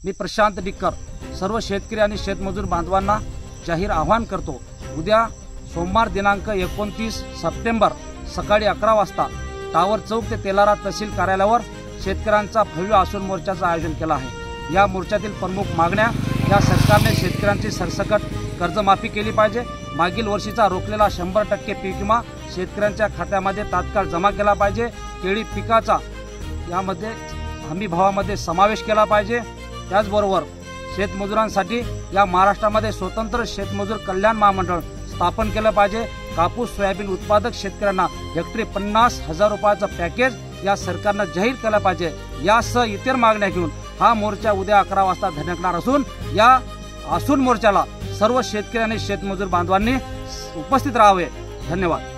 मी Prashant decker सर्व शेतकरी आणि शेतमजूर बांधवांना जाहीर आवाहन करतो, उद्या सोमवार दिनांक 29 सप्टेंबर सकाळी 11 वाजता टावर चौक ते तेलारा तहसील कार्यालयावर शेतकऱ्यांचा भव्य आसून मोर्चाचं आयोजन केलं आहे। या मोर्चातील प्रमुख मागण्या, या सरकारने शेतकऱ्यांची सरसकट कर्जमाफी केली पाहिजे, मागील वर्षीचा रोखलेला 100% पीक विमा शेतकऱ्यांच्या खात्यामध्ये तात्काळ जमा केला पाहिजे, केळी पिकाचा यामध्ये हमी भावामध्ये समावेश केला पाहिजे। त्याचबरोबर शेतमजुरांसाठी या महाराष्ट्रामध्ये स्वतंत्र शेतमजूर कल्याण महामंडळ स्थापन केलं पाहिजे। कापूस सोयाबीन उत्पादक शेतकऱ्यांना हेक्टरी 50,000 रुपयाचं पॅकेज या सरकारनं जाहीर केलं पाहिजे। यासह इतर मागण्या घेऊन हा मोर्चा उद्या 11 वाजता धडकणार असून या आसून मोर्चाला सर्व शेतकरी आणि शेतमजूर बांधवांनी उपस्थित राहावे। धन्यवाद।